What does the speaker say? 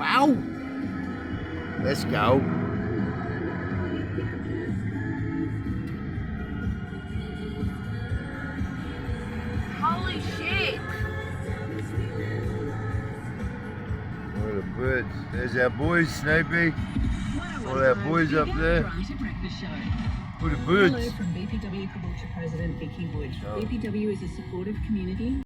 Wow. Let's go. Holy shit! All the birds. There's our boys, Snoopy. All our boys up there. All the birds. Hello from BPW Caboolture President Vicky Wood. BPW is a supportive community